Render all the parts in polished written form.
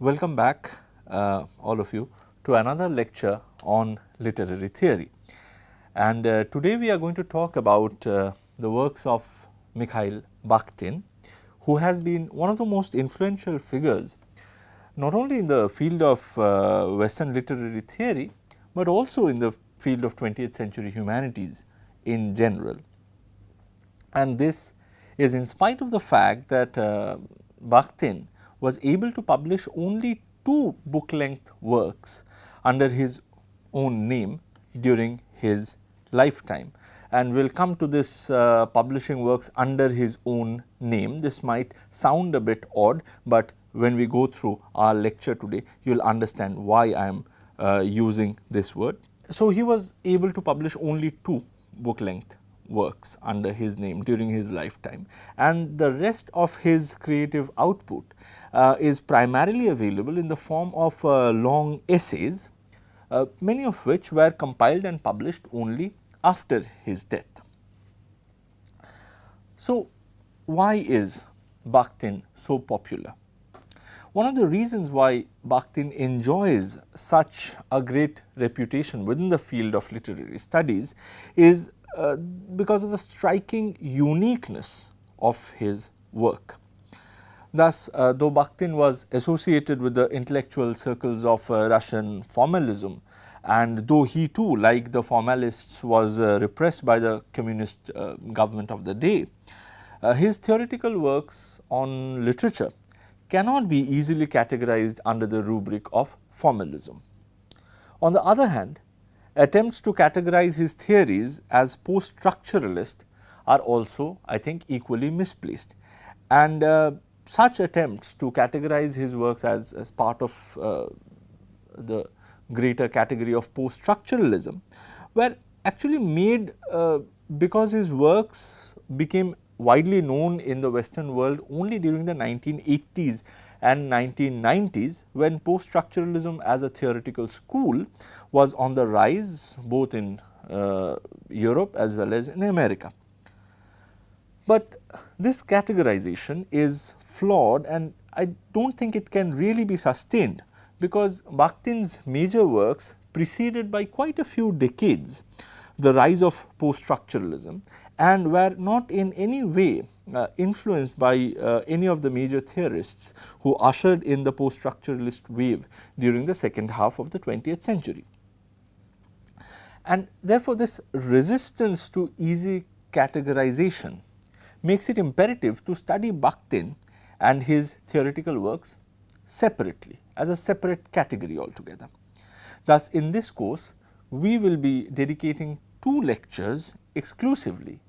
Welcome back all of you to another lecture on literary theory, and today we are going to talk about the works of Mikhail Bakhtin, who has been one of the most influential figures not only in the field of Western literary theory, but also in the field of 20th century humanities in general. And this is in spite of the fact that Bakhtin was able to publish only 2 book length works under his own name during his lifetime. And we will come to this publishing works under his own name. This might sound a bit odd, but when we go through our lecture today, you will understand why I am using this word. So, he was able to publish only 2 book length works under his name during his lifetime, and the rest of his creative output is primarily available in the form of long essays, many of which were compiled and published only after his death. So, why is Bakhtin so popular? One of the reasons why Bakhtin enjoys such a great reputation within the field of literary studies is because of the striking uniqueness of his work. Thus, though Bakhtin was associated with the intellectual circles of Russian formalism, and though he too, like the formalists, was repressed by the communist government of the day, his theoretical works on literature cannot be easily categorized under the rubric of formalism. On the other hand, attempts to categorize his theories as post-structuralist are also, I think, equally misplaced, and such attempts to categorize his works as part of the greater category of post-structuralism were actually made because his works became widely known in the Western world only during the 1980s and 1990s, when post-structuralism as a theoretical school was on the rise both in Europe as well as in America. But this categorization is flawed, and I do not think it can really be sustained, because Bakhtin's major works preceded by quite a few decades the rise of post-structuralism, and were not in any way influenced by any of the major theorists who ushered in the post-structuralist wave during the second half of the 20th century. And therefore, this resistance to easy categorization makes it imperative to study Bakhtin and his theoretical works separately, as a separate category altogether. Thus, in this course, we will be dedicating 2 lectures exclusively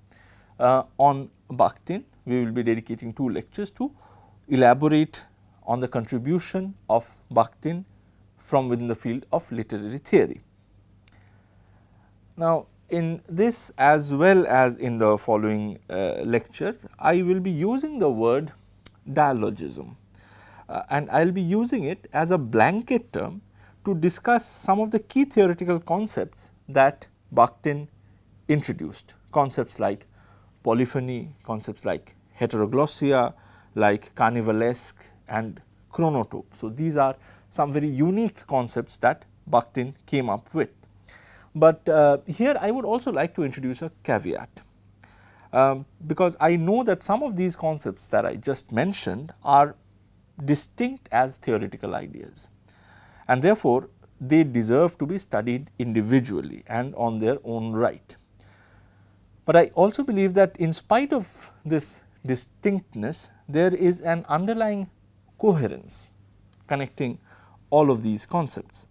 on Bakhtin. We will be dedicating 2 lectures to elaborate on the contribution of Bakhtin from within the field of literary theory. Now, in this as well as in the following lecture, I will be using the word dialogism, and I will be using it as a blanket term to discuss some of the key theoretical concepts that Bakhtin introduced, concepts like polyphony, concepts like heteroglossia, like carnivalesque and chronotope. So, these are some very unique concepts that Bakhtin came up with. But here I would also like to introduce a caveat, because I know that some of these concepts that I just mentioned are distinct as theoretical ideas, and therefore, they deserve to be studied individually and on their own right. But I also believe that in spite of this distinctness, there is an underlying coherence connecting all of these concepts.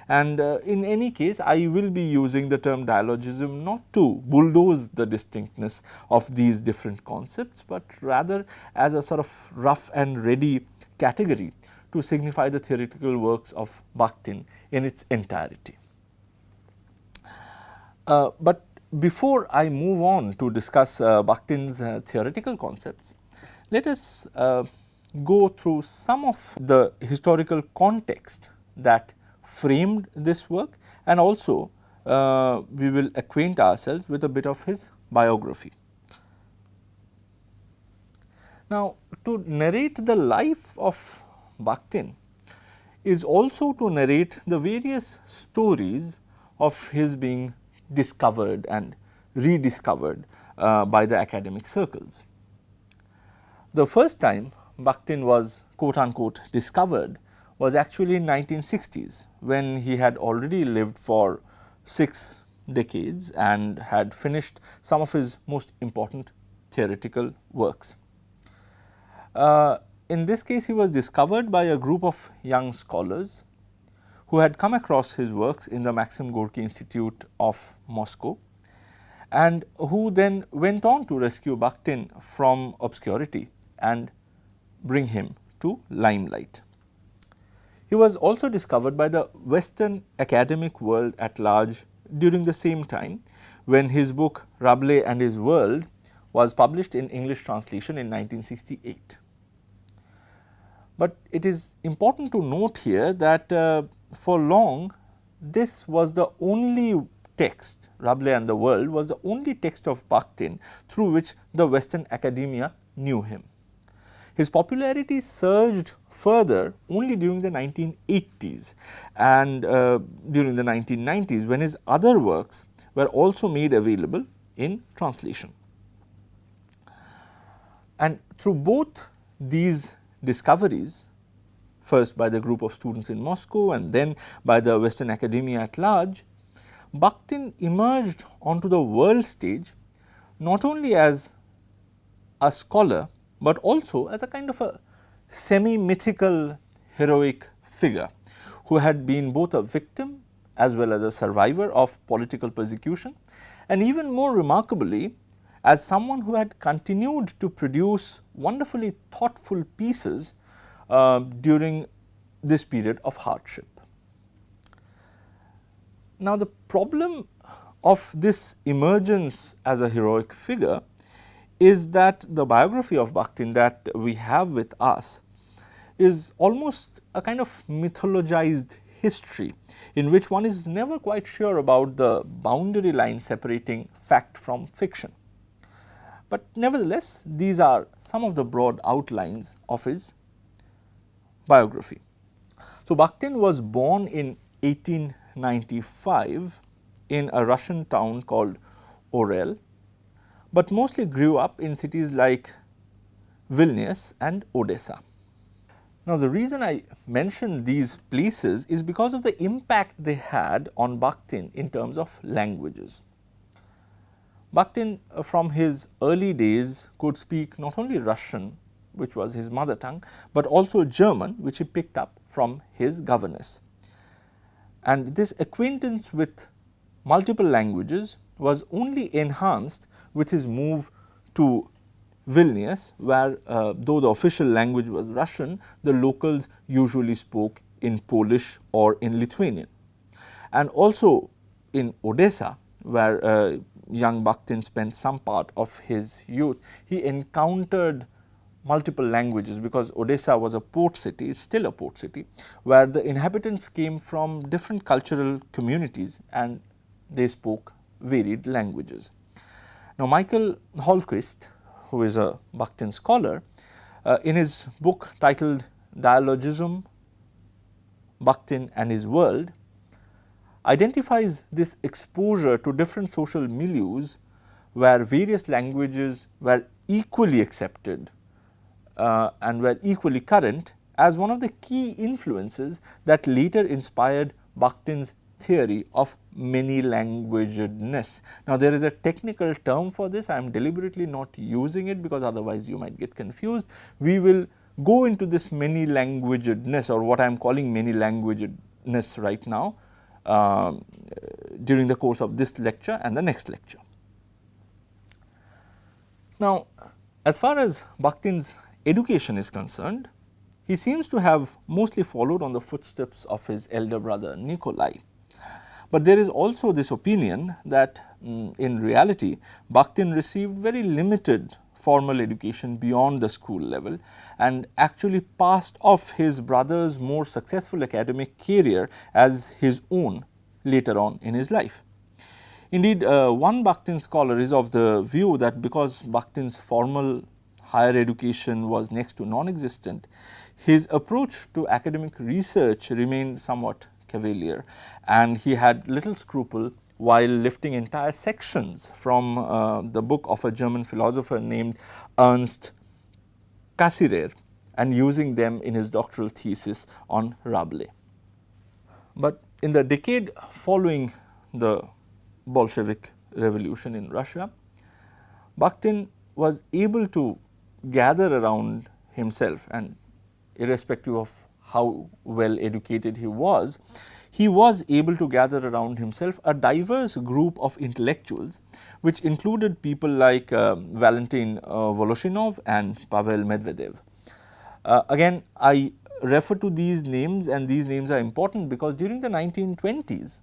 And in any case, I will be using the term dialogism not to bulldoze the distinctness of these different concepts, but rather as a sort of rough and ready category to signify the theoretical works of Bakhtin in its entirety. But before I move on to discuss Bakhtin's theoretical concepts, let us go through some of the historical context that framed this work, and also we will acquaint ourselves with a bit of his biography. Now, to narrate the life of Bakhtin is also to narrate the various stories of his being discovered and rediscovered by the academic circles. The first time Bakhtin was quote unquote discovered was actually in 1960s, when he had already lived for 6 decades and had finished some of his most important theoretical works. In this case, he was discovered by a group of young scholars who had come across his works in the Maxim Gorky Institute of Moscow, and who then went on to rescue Bakhtin from obscurity and bring him to limelight. He was also discovered by the Western academic world at large during the same time, when his book Rabelais and His World was published in English translation in 1968. But it is important to note here that for long this was the only text, Rabelais and the World was the only text of Bakhtin through which the Western academia knew him. His popularity surged further only during the 1980s and during the 1990s, when his other works were also made available in translation. And through both these discoveries, first by the group of students in Moscow and then by the Western academia at large, Bakhtin emerged onto the world stage not only as a scholar, but also as a kind of a semi-mythical heroic figure who had been both a victim as well as a survivor of political persecution, and even more remarkably, as someone who had continued to produce wonderfully thoughtful pieces during this period of hardship. Now, the problem of this emergence as a heroic figure is that the biography of Bakhtin that we have with us is almost a kind of mythologized history, in which one is never quite sure about the boundary line separating fact from fiction. But nevertheless, these are some of the broad outlines of his biography. So, Bakhtin was born in 1895 in a Russian town called Orel, but mostly grew up in cities like Vilnius and Odessa. Now, the reason I mention these places is because of the impact they had on Bakhtin in terms of languages. Bakhtin from his early days could speak not only Russian, which was his mother tongue, but also German, which he picked up from his governess. And this acquaintance with multiple languages was only enhanced with his move to Vilnius, where though the official language was Russian, the locals usually spoke in Polish or in Lithuanian. And also in Odessa, where young Bakhtin spent some part of his youth, he encountered multiple languages, because Odessa was a port city, is still a port city, where the inhabitants came from different cultural communities and they spoke varied languages. Now, Michael Hallquist, who is a Bakhtin scholar, in his book titled Dialogism, Bakhtin and His World, identifies this exposure to different social milieus where various languages were equally accepted and were equally current as one of the key influences that later inspired Bakhtin's theory of many-languagedness. Now, there is a technical term for this. I am deliberately not using it because otherwise you might get confused. We will go into this many-languagedness, or what I am calling many-languagedness right now, during the course of this lecture and the next lecture. Now, as far as Bakhtin's education is concerned, he seems to have mostly followed on the footsteps of his elder brother Nikolai. But there is also this opinion that in reality Bakhtin received very limited formal education beyond the school level and actually passed off his brother's more successful academic career as his own later on in his life. Indeed, one Bakhtin scholar is of the view that because Bakhtin's formal higher education was next to non-existent, his approach to academic research remained somewhat cavalier, and he had little scruple while lifting entire sections from the book of a German philosopher named Ernst Cassirer and using them in his doctoral thesis on Rabelais. But in the decade following the Bolshevik Revolution in Russia, Bakhtin was able to gather around himself, and irrespective of how well educated he was able to gather around himself a diverse group of intellectuals, which included people like Valentin Voloshinov and Pavel Medvedev. Again, I refer to these names, and these names are important because during the 1920s,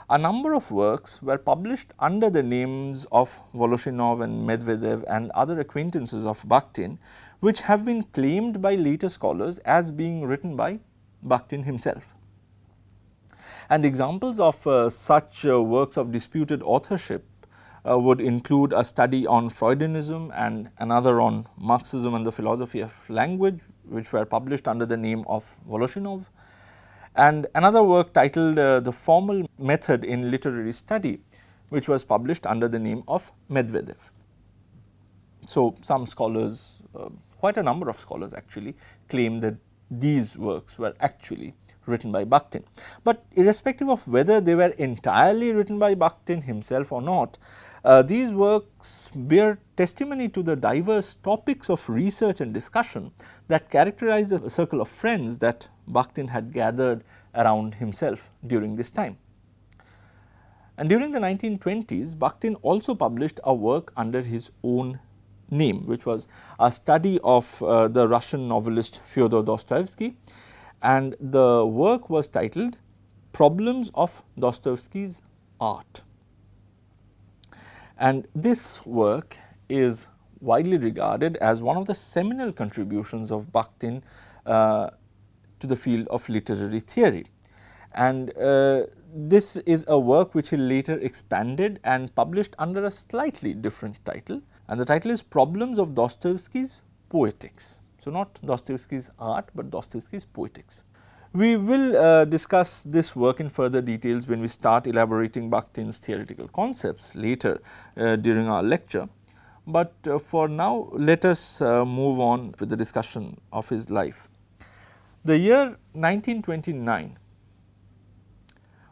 a number of works were published under the names of Voloshinov and Medvedev and other acquaintances of Bakhtin, which have been claimed by later scholars as being written by Bakhtin himself. And examples of such works of disputed authorship would include a study on Freudianism and another on Marxism and the philosophy of language, which were published under the name of Voloshinov, and another work titled The Formal Method in Literary Study, which was published under the name of Medvedev. So, some scholars, quite a number of scholars actually, claim that these works were actually written by Bakhtin. But irrespective of whether they were entirely written by Bakhtin himself or not, these works bear testimony to the diverse topics of research and discussion that characterize the circle of friends that Bakhtin had gathered around himself during this time. And during the 1920s, Bakhtin also published a work under his own name, which was a study of the Russian novelist Fyodor Dostoevsky, and the work was titled Problems of Dostoevsky's Art. And this work is widely regarded as one of the seminal contributions of Bakhtin to the field of literary theory. And this is a work which he later expanded and published under a slightly different title, and the title is Problems of Dostoevsky's Poetics. So, not Dostoevsky's art, but Dostoevsky's poetics. We will discuss this work in further details when we start elaborating Bakhtin's theoretical concepts later during our lecture, but for now let us move on with the discussion of his life. The year 1929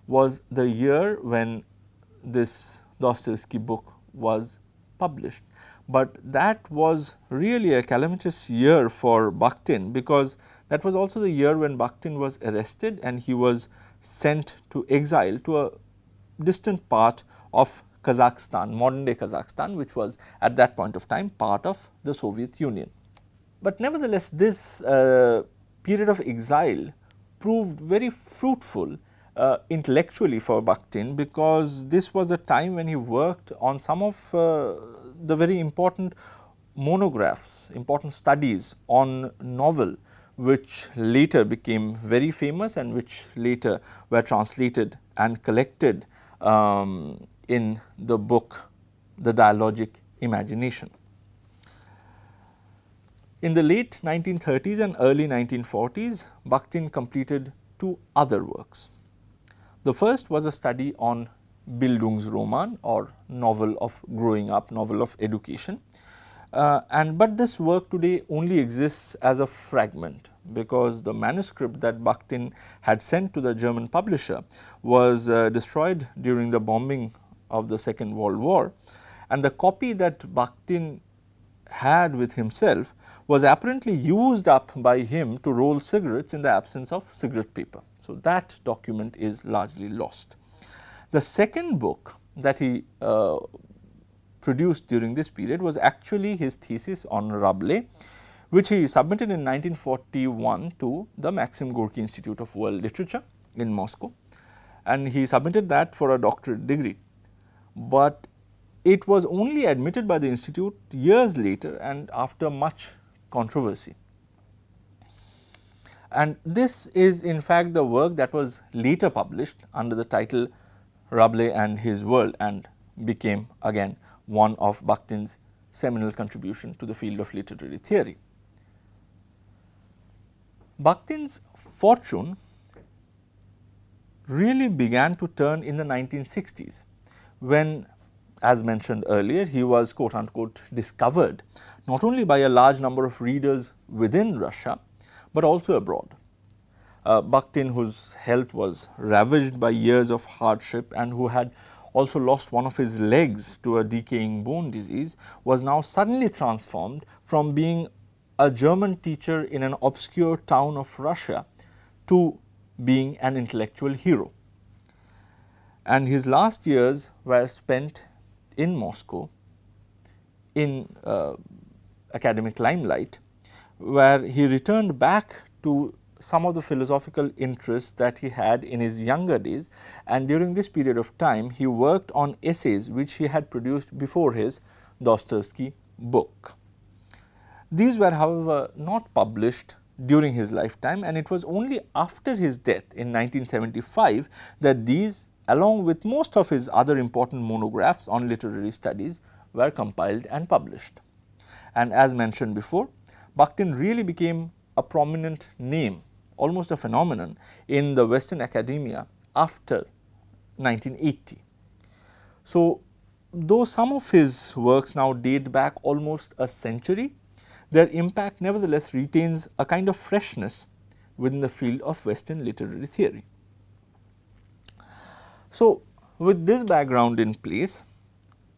was the year when this Dostoevsky book was published, but that was really a calamitous year for Bakhtin, because that was also the year when Bakhtin was arrested and he was sent to exile to a distant part of Kazakhstan, modern day Kazakhstan, which was at that point of time part of the Soviet Union. But nevertheless, this period of exile proved very fruitful intellectually for Bakhtin, because this was a time when he worked on some of the very important monographs, important studies on novel, which later became very famous and which later were translated and collected in the book The Dialogic Imagination. In the late 1930s and early 1940s, Bakhtin completed two other works. The first was a study on Bildungsroman, or novel of growing up, novel of education. But this work today only exists as a fragment, because the manuscript that Bakhtin had sent to the German publisher was destroyed during the bombing of the Second World War, and the copy that Bakhtin had with himself was apparently used up by him to roll cigarettes in the absence of cigarette paper. So, that document is largely lost. The second book that he produced during this period was actually his thesis on Rabelais, which he submitted in 1941 to the Maxim Gorky Institute of World Literature in Moscow, and he submitted that for a doctorate degree. But it was only admitted by the institute years later and after much controversy. And this is in fact the work that was later published under the title Rabelais and His World, and became again one of Bakhtin's seminal contribution to the field of literary theory. Bakhtin's fortune really began to turn in the 1960s, when, as mentioned earlier, he was quote unquote discovered not only by a large number of readers within Russia, but also abroad. Bakhtin, whose health was ravaged by years of hardship and who had also lost one of his legs to a decaying bone disease, was now suddenly transformed from being a German teacher in an obscure town of Russia to being an intellectual hero. And his last years were spent in Moscow in academic limelight, where he returned back to some of the philosophical interests that he had in his younger days, and during this period of time he worked on essays which he had produced before his Dostoevsky book. These were, however, not published during his lifetime, and it was only after his death in 1975 that these, along with most of his other important monographs on literary studies, were compiled and published. And as mentioned before, Bakhtin really became a prominent name, almost a phenomenon, in the Western academia after 1980. So, though some of his works now date back almost a century, their impact nevertheless retains a kind of freshness within the field of Western literary theory. So, with this background in place,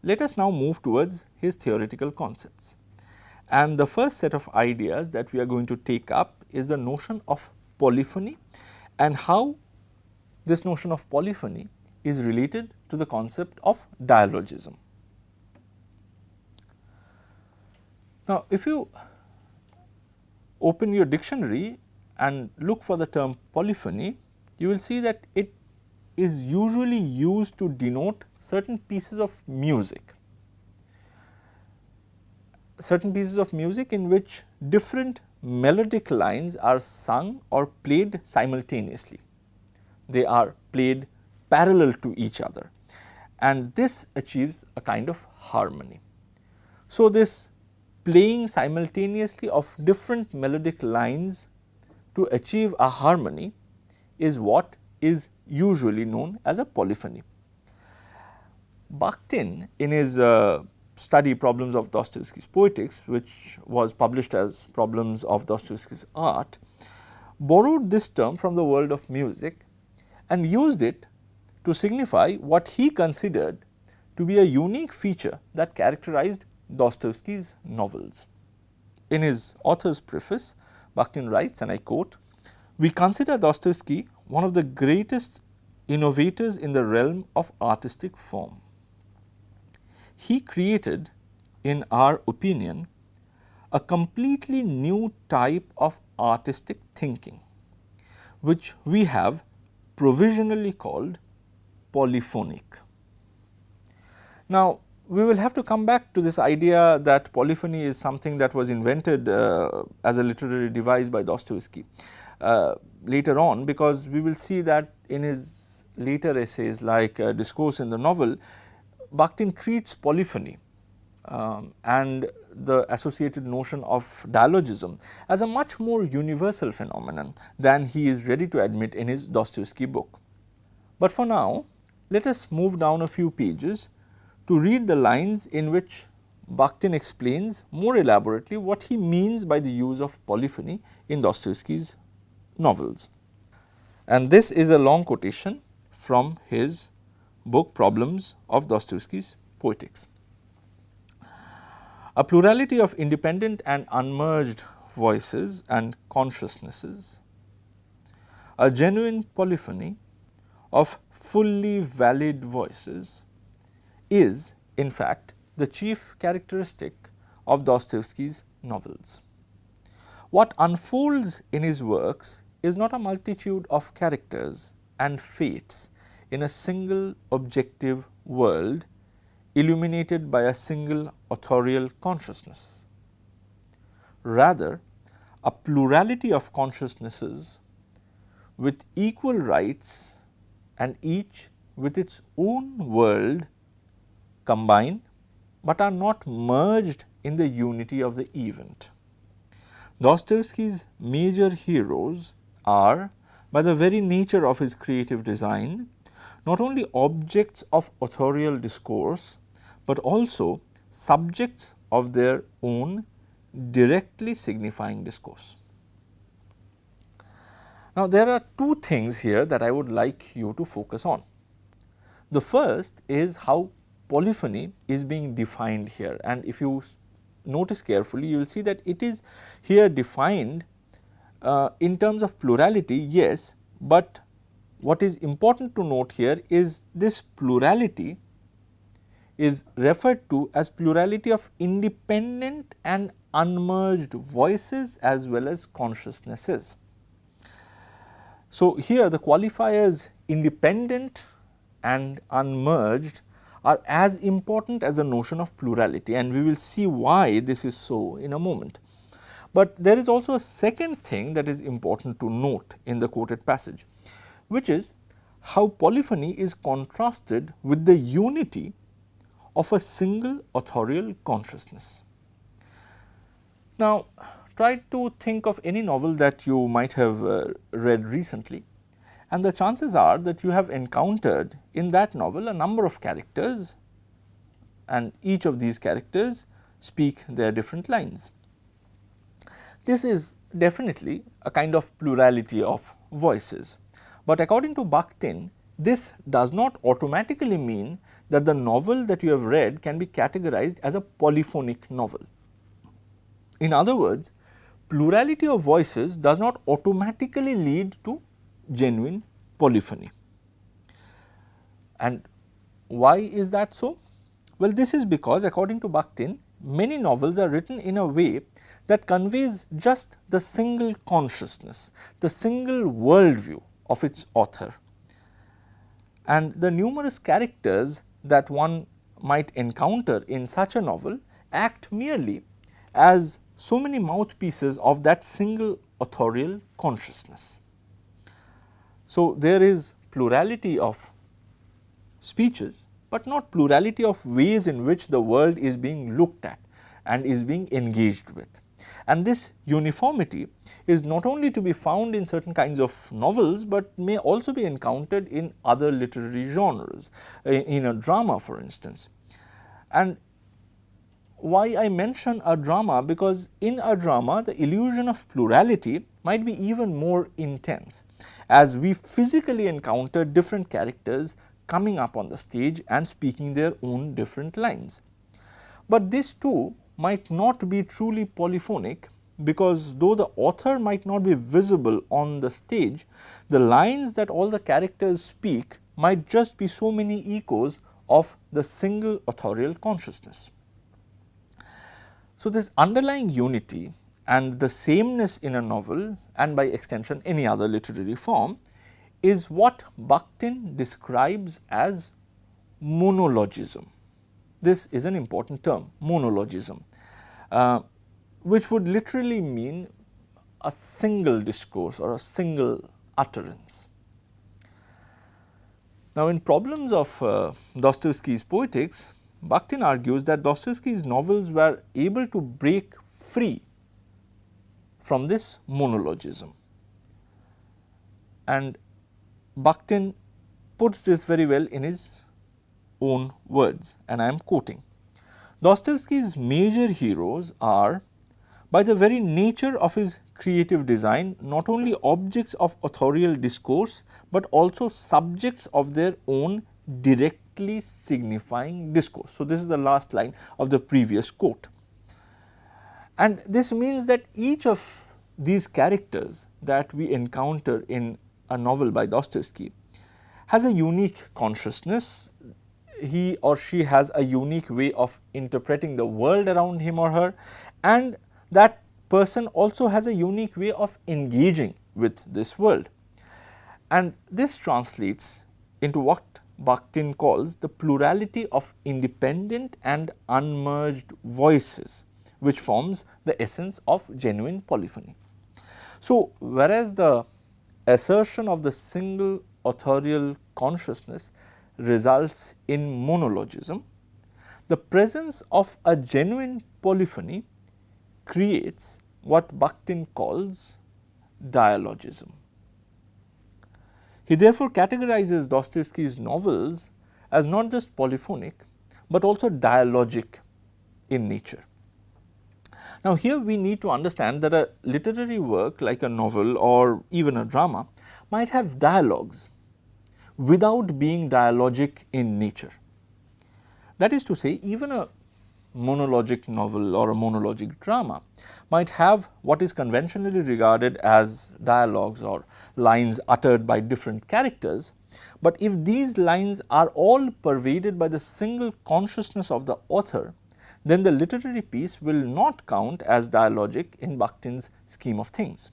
let us now move towards his theoretical concepts. And the first set of ideas that we are going to take up is the notion of polyphony and how this notion of polyphony is related to the concept of dialogism. Now, if you open your dictionary and look for the term polyphony, you will see that it is usually used to denote certain pieces of music. Certain pieces of music in which different melodic lines are sung or played simultaneously. They are played parallel to each other, and this achieves a kind of harmony. So, this playing simultaneously of different melodic lines to achieve a harmony is what is usually known as a polyphony. Bakhtin, in his study Problems of Dostoevsky's Poetics, which was published as Problems of Dostoevsky's Art, borrowed this term from the world of music and used it to signify what he considered to be a unique feature that characterized Dostoevsky's novels. In his author's preface, Bakhtin writes, and I quote, "We consider Dostoevsky one of the greatest innovators in the realm of artistic form. He created, in our opinion, a completely new type of artistic thinking, which we have provisionally called polyphonic." Now, we will have to come back to this idea that polyphony is something that was invented as a literary device by Dostoevsky later on, because we will see that in his later essays like Discourse in the Novel, Bakhtin treats polyphony and the associated notion of dialogism as a much more universal phenomenon than he is ready to admit in his Dostoevsky book. But for now, let us move down a few pages to read the lines in which Bakhtin explains more elaborately what he means by the use of polyphony in Dostoevsky's novels. And this is a long quotation from his book Problems of Dostoevsky's Poetics. "A plurality of independent and unmerged voices and consciousnesses, a genuine polyphony of fully valid voices is, in fact, the chief characteristic of Dostoevsky's novels. What unfolds in his works is not a multitude of characters and fates in a single objective world illuminated by a single authorial consciousness. Rather, a plurality of consciousnesses with equal rights and each with its own world combine, but are not merged in the unity of the event. Dostoevsky's major heroes are, by the very nature of his creative design, not only objects of authorial discourse, but also subjects of their own directly signifying discourse. Now, there are two things here that I would like you to focus on. The first is how polyphony is being defined here, and if you notice carefully, you will see that it is here defined in terms of plurality, yes, but what is important to note here is this plurality is referred to as plurality of independent and unmerged voices as well as consciousnesses. So, here the qualifiers independent and unmerged are as important as the notion of plurality, and we will see why this is so in a moment. But there is also a second thing that is important to note in the quoted passage, which is how polyphony is contrasted with the unity of a single authorial consciousness. Now, try to think of any novel that you might have read recently, and the chances are that you have encountered in that novel a number of characters, and each of these characters speak their different lines. This is definitely a kind of plurality of voices, but according to Bakhtin, this does not automatically mean that the novel that you have read can be categorized as a polyphonic novel. In other words, plurality of voices does not automatically lead to genuine polyphony. And why is that so? Well, this is because according to Bakhtin, many novels are written in a way that conveys just the single consciousness, the single worldview of its author. And the numerous characters that one might encounter in such a novel act merely as so many mouthpieces of that single authorial consciousness. So, there is plurality of speeches, but not plurality of ways in which the world is being looked at and is being engaged with. And this uniformity is not only to be found in certain kinds of novels, but may also be encountered in other literary genres, in a drama for instance. And why I mention a drama? Because in a drama the illusion of plurality might be even more intense, as we physically encounter different characters coming up on the stage and speaking their own different lines. But this too might not be truly polyphonic, because though the author might not be visible on the stage, the lines that all the characters speak might just be so many echoes of the single authorial consciousness. So, this underlying unity and the sameness in a novel, and by extension any other literary form, is what Bakhtin describes as monologism. This is an important term, monologism, which would literally mean a single discourse or a single utterance. Now, in Problems of Dostoevsky's Poetics, Bakhtin argues that Dostoevsky's novels were able to break free from this monologism, and Bakhtin puts this very well in his own words, and I am quoting: Dostoevsky's major heroes are, by the very nature of his creative design, not only objects of authorial discourse, but also subjects of their own directly signifying discourse. So, this is the last line of the previous quote. And this means that each of these characters that we encounter in a novel by Dostoevsky has a unique consciousness. He or she has a unique way of interpreting the world around him or her, and that person also has a unique way of engaging with this world. And this translates into what Bakhtin calls the plurality of independent and unmerged voices, which forms the essence of genuine polyphony. So, whereas the assertion of the single authorial consciousness results in monologism, the presence of a genuine polyphony creates what Bakhtin calls dialogism. He therefore categorizes Dostoevsky's novels as not just polyphonic, but also dialogic in nature. Now, here we need to understand that a literary work like a novel or even a drama might have dialogues without being dialogic in nature. That is to say, even a monologic novel or a monologic drama might have what is conventionally regarded as dialogues or lines uttered by different characters, but if these lines are all pervaded by the single consciousness of the author, then the literary piece will not count as dialogic in Bakhtin's scheme of things.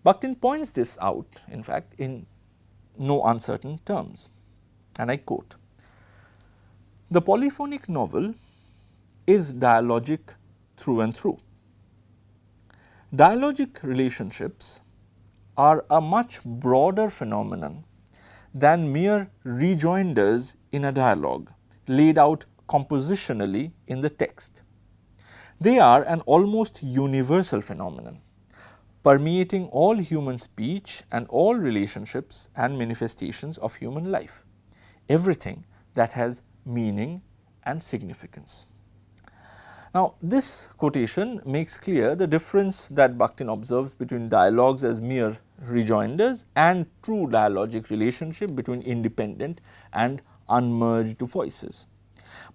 Bakhtin points this out, in fact, in no uncertain terms, and I quote, "The polyphonic novel is dialogic through and through. Dialogic relationships are a much broader phenomenon than mere rejoinders in a dialogue laid out compositionally in the text. They are an almost universal phenomenon, permeating all human speech and all relationships and manifestations of human life, everything that has meaning and significance." Now, this quotation makes clear the difference that Bakhtin observes between dialogues as mere rejoinders and true dialogic relationship between independent and unmerged voices.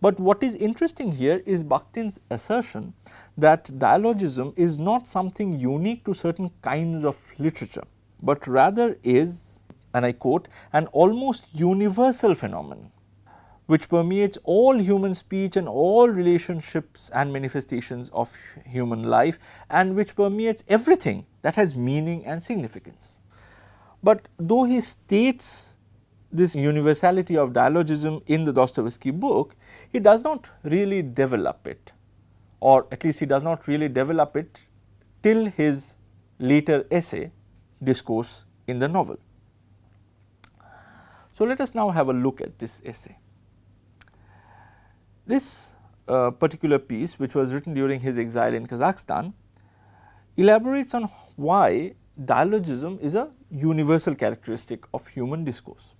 But what is interesting here is Bakhtin's assertion that dialogism is not something unique to certain kinds of literature, but rather is, and I quote, "an almost universal phenomenon which permeates all human speech and all relationships and manifestations of human life, and which permeates everything that has meaning and significance." But though he states this universality of dialogism in the Dostoevsky book, he does not really develop it, or at least he does not really develop it till his later essay, Discourse in the Novel. So, let us now have a look at this essay. This particular piece, which was written during his exile in Kazakhstan, elaborates on why dialogism is a universal characteristic of human discourse.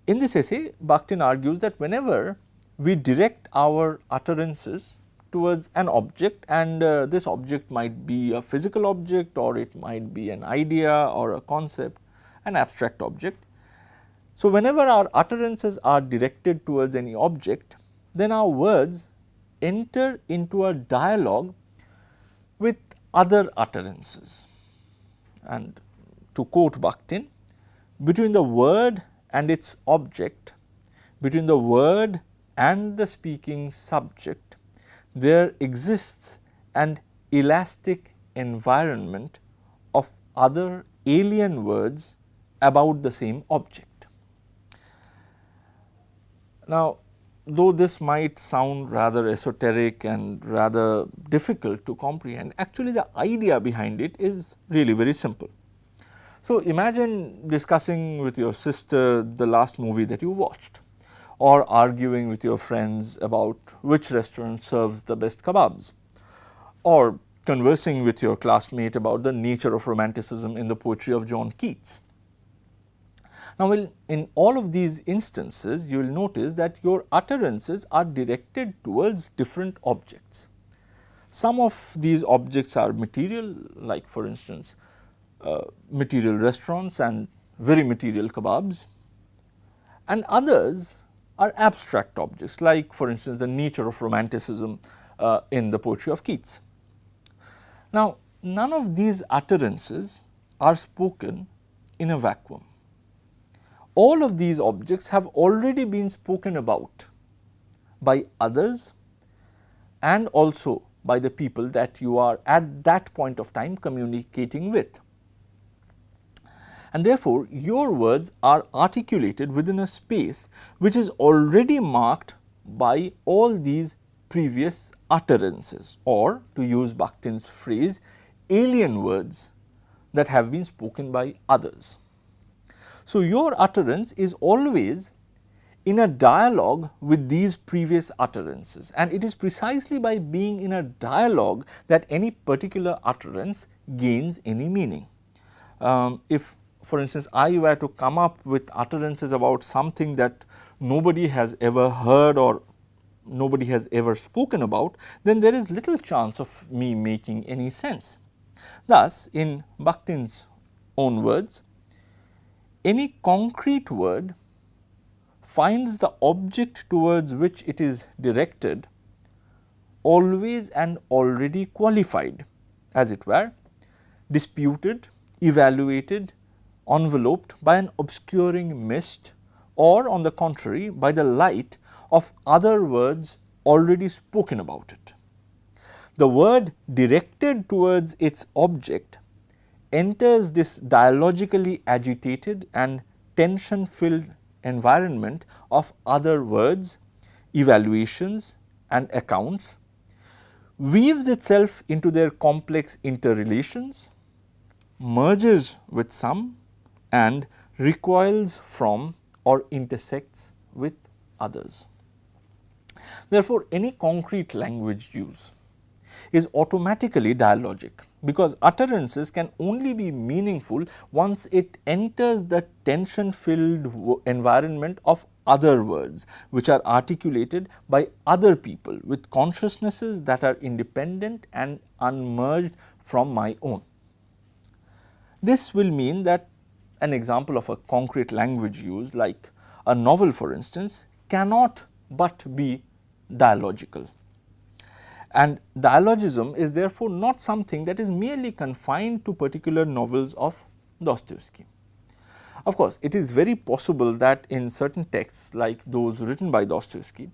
In this essay, Bakhtin argues that whenever we direct our utterances towards an object, and this object might be a physical object, or it might be an idea or a concept, an abstract object. So, whenever our utterances are directed towards any object, then our words enter into a dialogue with other utterances. And to quote Bakhtin, "Between the word and its object, between the word and the speaking subject, there exists an elastic environment of other alien words about the same object." Now, though this might sound rather esoteric and rather difficult to comprehend, actually the idea behind it is really very simple. So, imagine discussing with your sister the last movie that you watched, or arguing with your friends about which restaurant serves the best kebabs, or conversing with your classmate about the nature of romanticism in the poetry of John Keats. Now, in all of these instances, you will notice that your utterances are directed towards different objects. Some of these objects are material, like for instance, material restaurants and very material kebabs, and others are abstract objects, like for instance, the nature of romanticism in the poetry of Keats. Now, none of these utterances are spoken in a vacuum. All of these objects have already been spoken about by others and also by the people that you are at that point of time communicating with. And therefore, your words are articulated within a space which is already marked by all these previous utterances, or to use Bakhtin's phrase, alien words that have been spoken by others. So, your utterance is always in a dialogue with these previous utterances, and it is precisely by being in a dialogue that any particular utterance gains any meaning. If for instance I were to come up with utterances about something that nobody has ever heard or nobody has ever spoken about, then there is little chance of me making any sense. Thus, in Bakhtin's own words, any concrete word finds the object towards which it is directed always and already qualified, as it were, disputed, evaluated, enveloped by an obscuring mist, or on the contrary by the light of other words already spoken about it. The word directed towards its object enters this dialogically agitated and tension filled environment of other words, evaluations and accounts, weaves itself into their complex interrelations, merges with some and recoils from or intersects with others. Therefore, any concrete language use is automatically dialogic, because utterances can only be meaningful once it enters the tension filled environment of other words, which are articulated by other people with consciousnesses that are independent and unmerged from my own. This will mean that an example of a concrete language use, like a novel for instance, cannot but be dialogical. And dialogism is therefore not something that is merely confined to particular novels of Dostoevsky. Of course, it is very possible that in certain texts like those written by Dostoevsky,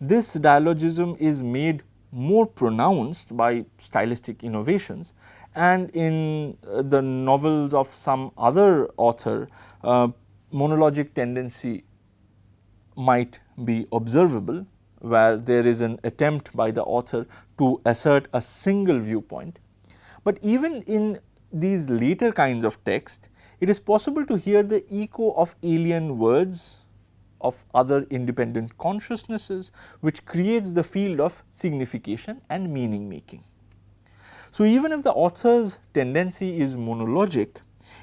this dialogism is made more pronounced by stylistic innovations, and in the novels of some other author, monologic tendency might be observable, where there is an attempt by the author to assert a single viewpoint. But even in these later kinds of text, it is possible to hear the echo of alien words of other independent consciousnesses, which creates the field of signification and meaning making. So, even if the author's tendency is monologic,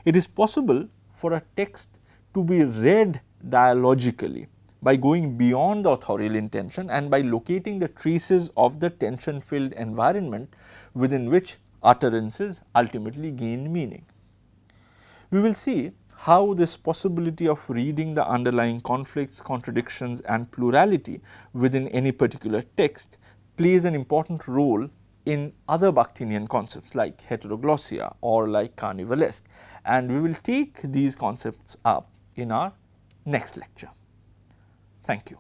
it is possible for a text to be read dialogically by going beyond the authorial intention and by locating the traces of the tension filled environment within which utterances ultimately gain meaning. We will see how this possibility of reading the underlying conflicts, contradictions and plurality within any particular text plays an important role in other Bakhtinian concepts like heteroglossia or like carnivalesque, and we will take these concepts up in our next lecture. Thank you.